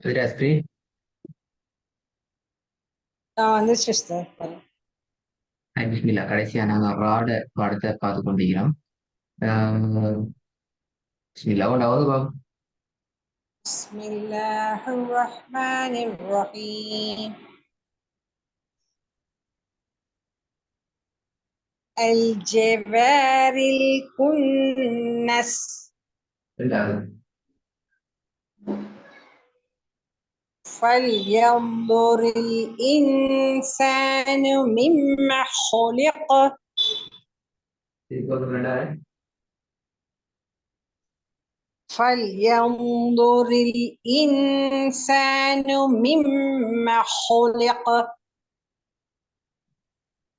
Raspberry. வந்துச்சு sir. பிஸ்மில்லா கடைசியா நாங்க ராட பாடத்தை பார்த்து கொண்டிருக்கிறோம். பிஸ்மில்லா ஒன்றாவது பாபு. بسم الله الرحمن الرحيم. الجوار الكنس. ரெண்டாவது. فلينظر الإنسان مما خلق. இதுக்கு ரெண்டாவது. فلينظر الإنسان مما خلق.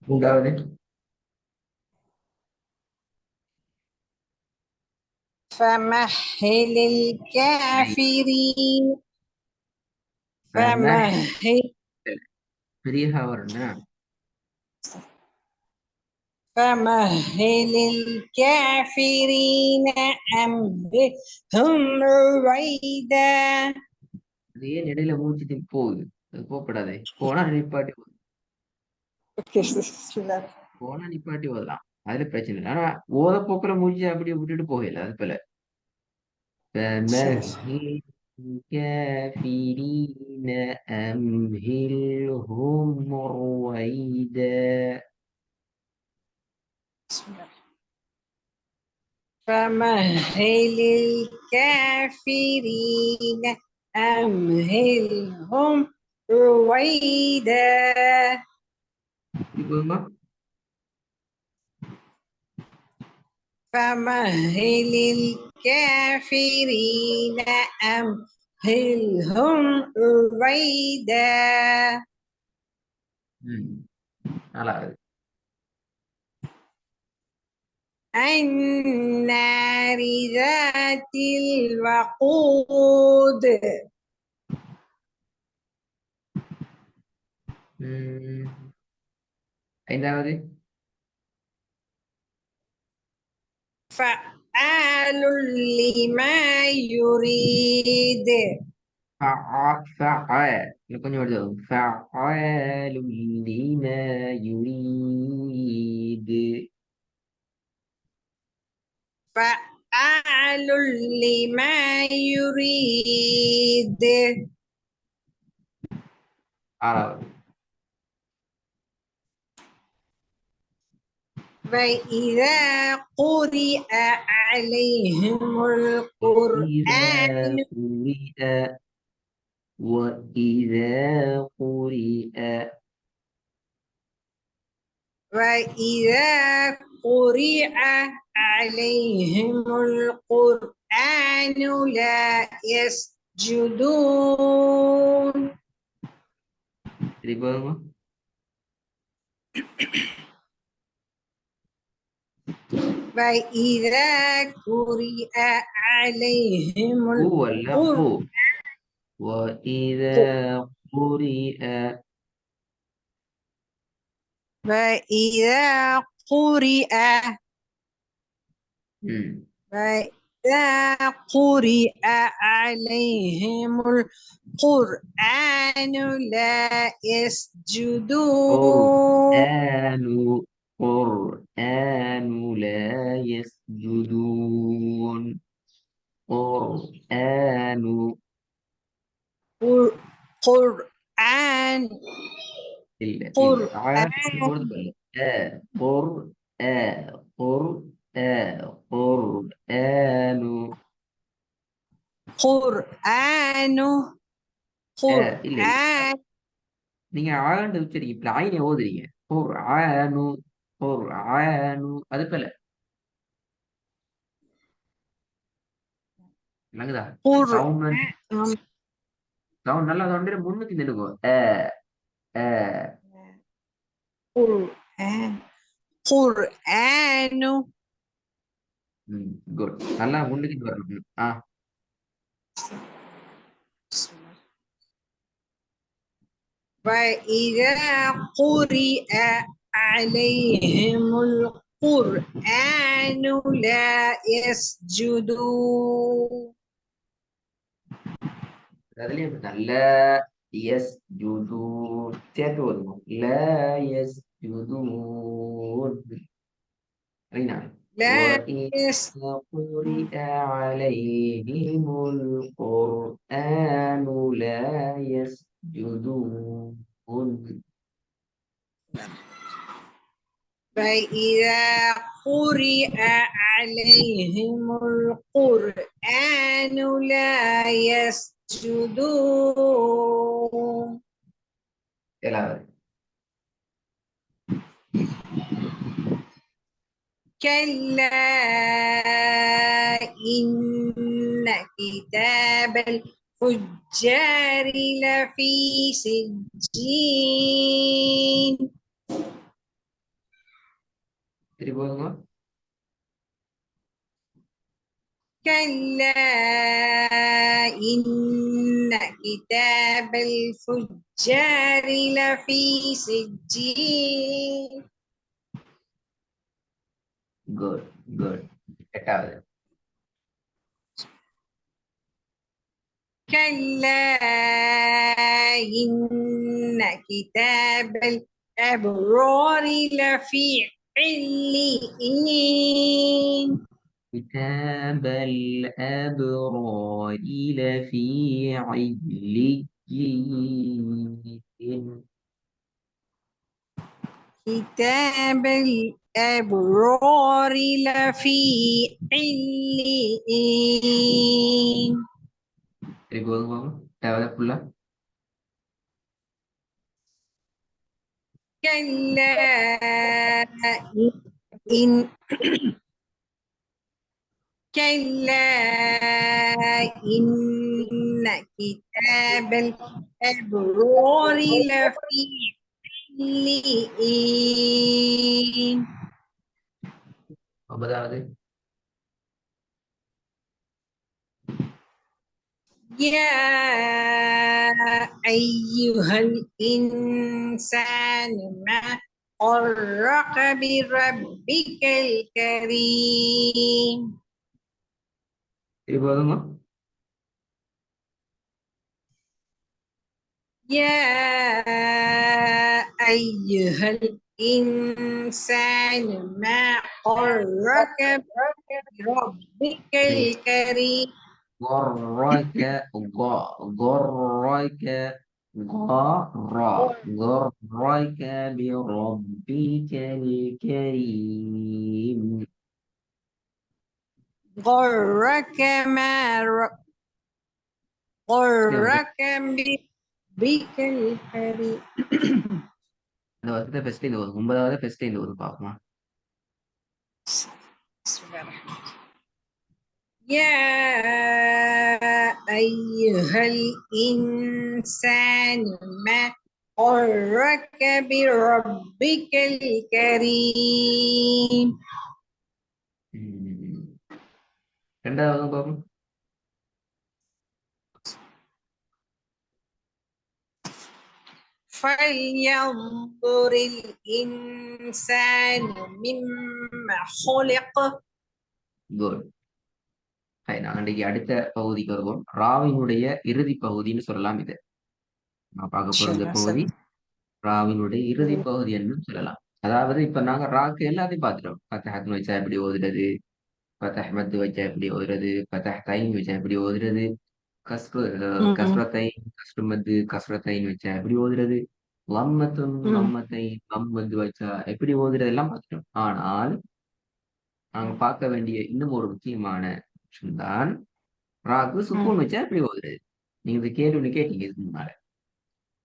மூன்றாவது. فمهل الكافرين. فمهل பெரிய வரும்னா فمهل الكافرين أمهلهم رويدا. அது ஏன் இடையில மூச்சு போகுது? அது போகப்படாது. போனா நிப்பாட்டி போனா நிப்பாட்டி ஓதலாம். அதுல பிரச்சனை இல்லை. ஆனா ஓத போக்குல மூச்சு அப்படியே விட்டுட்டு போகல. அது போல فمهل الكافرين أمهلهم رويدا. فمهل الكافرين أمهلهم رويدا. فمهل الكافرين أمهلهم رويدا. நாலாவது. النار ذات الوقود. ஐந்தாவது. فعال لما يريد. கொஞ்சம் வருது. فعال لما يريد. فعال لما يريد. ஆறாவது. وإذا قرئ عليهم القرآن. وإذا قرئ عليهم القرآن لا يسجدون. وإذا قرئ عليهم القرآن. وإذا قرئ وإذا قرئ عليهم القرآن لا يسجدون. قرآن لا يسجدون. قرآن قرآن قرآن قرآن قرآن. நீங்க ஆண்டு உச்சரிங்க. இப்ப ஆயினை ஓதுறீங்க. குர்ஆனு குர்ஆனு அது போல விளங்குதா? சவுண்ட் நல்லா சவுண்ட் முன்னுக்கு நிலுக்கும். قرآن. குட். நல்லா முன்னுக்கு வரணும். وإذا قرئ عليهم القرآن لا يسجدون. அதுலயும் அப்படித்தான். ல எஸ் யுது சேர்த்து ஓதுவோம். ல எஸ் யுது சரிங்களா? لا يس وَإِذَا قُرِئَ عَلَيْهِمُ الْقُرْآنُ لَا يَسْجُدُونَ فإذا قرئ عليهم القرآن لا يسجدون ஏழாவது. كلا إن كتاب الفجار لفي سجين திருப்பி ஓதுங்க. كلا إن كتاب الفجار لفي سجين குட் குட். எட்டாவது. كلا إن كتاب الأبرار لفي عليين كتاب الأبرار لفي عليين كتاب الأبرار لفي عليين திருப்பி ஓதுங்க. எட்டாவது ஃபுல்லா. كلا إن كلا إن كتاب الأبرار لفي عليين ஒன்பதாவது. يا أيها الإنسان ما غرك بربك الكريم திருப்பி ஓதுங்க. يا أيها الإنسان ما غرك بربك الكريم غرك غرك غرك بربك الكريم غرك ما غرك بربك الكريم அந்த வருஷத்தை ஃபர்ஸ்ட் இந்த ஒரு ஒன்பதாவது ஃபர்ஸ்ட் இந்த ஒரு பார்ப்போமா. بسم الله الرحمن الرحيم. يا أيها الإنسان ما غرك بربك الكريم ரெண்டாவது பார்ப்போம். فلينظر الإنسان مما خلق குட். நாங்கள் இன்றைக்கு அடுத்த பகுதிக்கு வருவோம். ராவினுடைய இறுதி பகுதின்னு சொல்லலாம். இது நான் பார்க்க போற இந்த பகுதி ராவினுடைய இறுதி பகுதி என்று சொல்லலாம். அதாவது இப்ப நாங்க ராக்கு எல்லாத்தையும் பார்த்துட்டோம். பத்தஹத்னு வச்சா எப்படி ஓதுறது, பத்தஹ் மத்து வச்சா எப்படி ஓதுறது, பத்தஹ் தைன் வச்சா எப்படி ஓதுறது, கஸ்ரத்தை கஸ்ரு மத்து கஸ்ரத்தைன் வச்சா எப்படி ஓதுறது, லம்மத்தும் லம்மத்தை லம் வந்து வச்சா எப்படி ஓதுறது எல்லாம் பார்த்துட்டோம். ஆனால் நாங்க பார்க்க வேண்டிய இன்னும் ஒரு முக்கியமான விஷயம் தான் ராக்கு சுக்கூன் வச்சா எப்படி ஓதுறது. நீங்க இந்த கேள்வி கேட்டீங்க இதுக்கு முன்னால.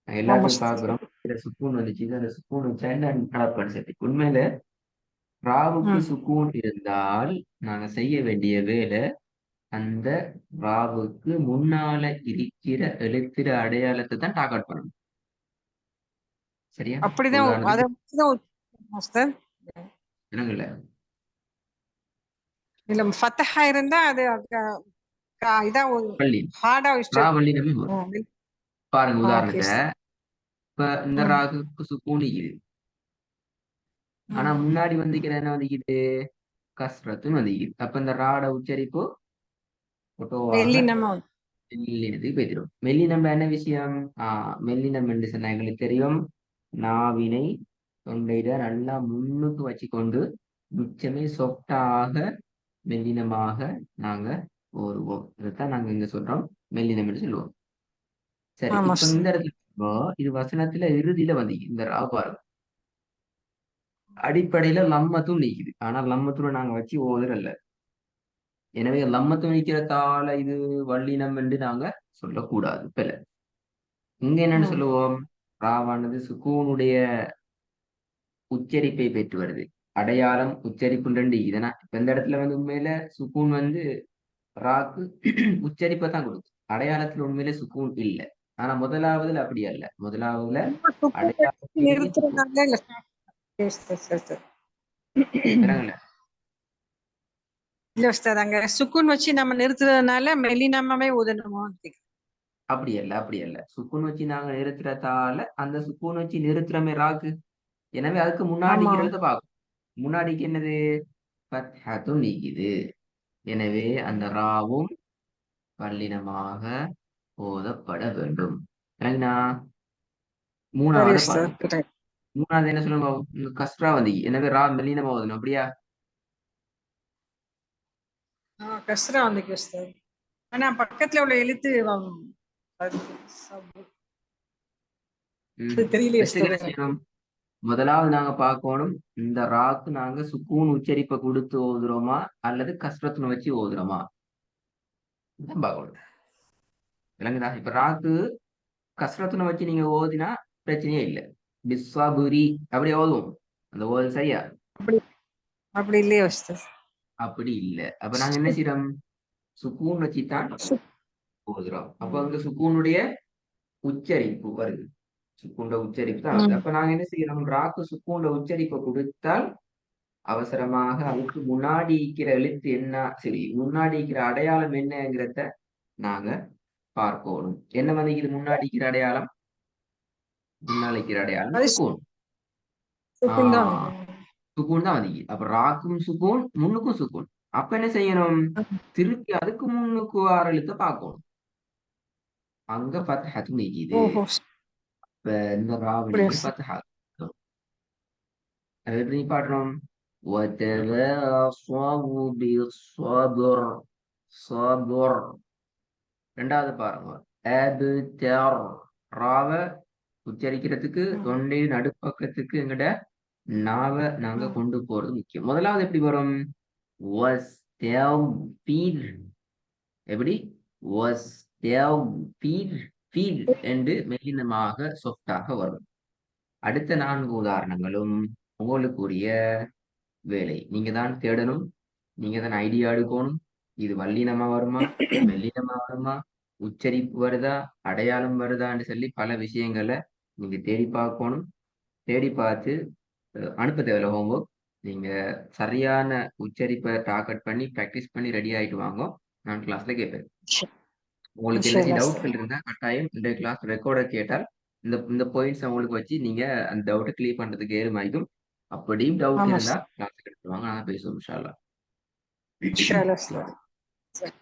எல்லாத்தையும் பார்க்கிறோம். சுக்கூன் வந்துச்சு, அந்த சுக்கூன் வச்சா என்ன நடப்பான்னு சொல்லி. உண்மையில ராவுக்கு சுக்கூன் இருந்தால் நாங்க செய்ய வேண்டிய வேலை அந்த ராவுக்கு முன்னால இருக்கிற எழுத்துற அடையாளத்தை தான் டாக் அவுட் பண்ணணும். சரியா? அப்படிதான் என்னங்கல்ல இல்ல ஃபத்தஹா இருந்தா அது இதான் ஹார்டா வள்ளி நம்பி பாருங்க. உதாரணத்தை இப்ப இந்த ராகுக்கு சுக்கூன் இருக்குது. ஆனா முன்னாடி வந்துக்கிற என்ன வந்துக்கிட்டு கஸ்ரத்துன்னு வந்துக்கிது. அப்ப இந்த ராட உச்சரிப்பு மெல்லினத்துக்கு போய்த்திரும். மெல்லினம் என்ன விஷயம்? மெல்லினம் என்று சொன்னா எங்களுக்கு தெரியும், நாவினை தொண்டையில நல்லா முன்னுக்கு வச்சுக்கொண்டு மிச்சமே சொஃப்டாக மெல்லினமாக நாங்க ஓதுவோம். இதைத்தான் நாங்க இங்க சொல்றோம் மெல்லினம் என்று சொல்லுவோம். சரி, ஆமா இப்ப இந்த உஸ்தாத். இடத்துல இது வசனத்துல இறுதியில வந்து இந்த ரா பாருங்க. அடிப்படையில லம்மத்தும் நீக்குது, ஆனா லம்மத்துல நாங்க வச்சு ஓதுறல்ல. எனவே லம்மத்தும் நீக்கிறதால இது வல்லினம் என்று நாங்க சொல்லக்கூடாது. இப்ப இங்க என்னன்னு ம். சொல்லுவோம்? ராவானது சுக்கூனுடைய உச்சரிப்பை பெற்று வருது. அடையாளம் உச்சரிப்பு ரெண்டு இதனா இப்ப இந்த இடத்துல வந்து உண்மையில சுக்கூன் வந்து ராக்கு உச்சரிப்பை தான் கொடுக்கும். அடையாளத்துல உண்மையில சுக்கூன் இல்லை. ஆனா முதலாவதுல அப்படி அல்ல. முதலாவதுல சுக்குன் வச்சு அடையாளத்திலேயே சுக்கூன். நிறுத்துறதுனால இல்ல உஸ்தாத். சரி, சரி. விளங்கல? இல்ல உஸ்தாத், அங்க சுக்குன் வச்சு நம்ம நிறுத்துறதுனால மெல்லினமாவே ஊதணுமோ? அப்படி அல்ல, அப்படி அல்ல. சுக்கூன் வச்சு நாங்க நிறுத்துறதால அந்த சுக்கூன் வச்சு நிறுத்துறமே ராக்கு. எனவே அதுக்கு ஆமா. முன்னாடிக்கிறத பார்க்கும். முன்னாடிக்கு என்னது? ஃபத்ஹத்தும் நீக்குது. எனவே அந்த ராவும் வல்லினமாக ஓதப்பட வேண்டும். சரிங்களா? சரி மூணாவது பாருங்க. உஸ்தாத். ரைட். மூணாவது என்ன சொல்லணும்? இங்க கஸ்ரா வந்து எனவே ரா மெல்லினமா ஓதணும். அப்படியா? கஸ்ரா வந்துக்கு உஸ்தாத். ஆனா பக்கத்துல உள்ள எழுத்து அது ம். அது தெரியலையே ஃபர்ஸ்ட் உஸ்தாத் என்ன எனக்கு. செய்யணும்? முதலாவது நாங்க பார்க்கணும், இந்த ராக்கு நாங்க சுக்கூன் உச்சரிப்பை கொடுத்து ஓதுறோமா அல்லது கஸ்ரத்துன்னு வச்சு ஓதுறோமா? இதான் பார்க்கணும். விளங்குதா? இப்ப ராக்கு கஸ்ரத்துன்னு வச்சு நீங்க ஓதினா பிரச்சனையே இல்லை. பிஸ்வாபுரி அப்படி ஓதுவோம். அந்த ஓது சரியா? அப்படி அப்படி இல்லையே உஸ்தாத். அப்படி இல்லை. அப்ப நாங்க என்ன செய்யறோம்? சுக்கூன் வச்சுதான் சுக்- ஓதுறோம். அப்ப ம். அங்க சுக்கூனுடைய உச்சரிப்பு வருது. சுக்கூண்ட உச்சரிப்பு தான் வருது. ம். அப்ப நாங்க என்ன செய்யறோம்? ராக்கு சுக்கூண்ட உச்சரிப்பை கொடுத்தால் அவசரமாக அதுக்கு முன்னாடி இருக்கிற எழுத்து என்ன, சரி முன்னாடி இருக்கிற அடையாளம் என்னங்கிறத நாங்க பார்க்கணும். என்ன வந்து இது முன்னாடி இருக்கிற அடையாளம்? முன்னாடி இருக்கிற அடையாளம் அது சுக்கூன். சுக்குன் தான் ஆஹ் வந்துக்கு. சுக்கூன் தான் வந்து அப்ப ராக்கும் சுக்கூன், முன்னுக்கும் சுக்கூன். அப்ப என்ன செய்யணும்? திருப்பி அதுக்கு முன்னுக்கு வர எழுத்த பார்க்கணும். அங்க ஃபத்ஹத்து நீக்குது. ஓஹோ. இப்ப இந்த அப்படியா ராவிலேயே உஸ்தாத்? ஃபத்ஹத்து. அது எப்படி பாடணும்? وتواصوا بالصبر. صبر. ரெண்டாவது பாருங்க. அப்தர். ராவ உச்சரிக்கிறதுக்கு ம். தொண்டை நடுப்பக்கத்துக்கு எங்கட நாவ நாங்க ம். கொண்டு போறது முக்கியம். முதலாவது எப்படி வரும்? வஸ்தக்பிர். எப்படி? வஸ்தக்பிர். ஃபீர் என்று மெல்லினமாக சொஃப்டாக வரும். அடுத்த 4 உதாரணங்களும் உங்களுக்குரிய வேலை. நீங்க தான் தேடணும். நீங்க தான் ஐடியா எடுக்கணும். இது வல்லினமா வருமா மெல்லினமா வருமா, உச்சரிப்பு வருதா அடையாளம் வருதான்னு சொல்லி பல விஷயங்களை நீங்க தேடி பார்க்கணும். தேடி பார்த்து அனுப்ப தேவையில்ல ஹோம்ஒர்க். நீங்க சரியான உச்சரிப்பை டார்கெட் பண்ணி ப்ராக்டிஸ் பண்ணி ரெடி ஆயிட்டு வாங்க. நான் கிளாஸ்ல கேட்பேன். உங்களுக்கு இன்ஷா ஏதாச்சும் அல்லாஹ் டவுட்கள் உஸ்தாத். இருந்தா கட்டாயம் இந்த கிளாஸ் ரெக்கார்டர் கேட்டால் இந்த இந்த பாயிண்ட்ஸ் உங்களுக்கு வச்சு நீங்க அந்த டவுட்டை கிளியர் பண்றதுக்கு ஏறுமாய்க்கும். அப்படியும் டவுட் ஆமா இருந்தா உஸ்தாத். கிளாஸ் எடுத்துருவாங்க. நான் பேசுவோம் இன்ஷா அல்லாஹ். இன்ஷா அல்லாஹ் உஸ்தாத். சரி.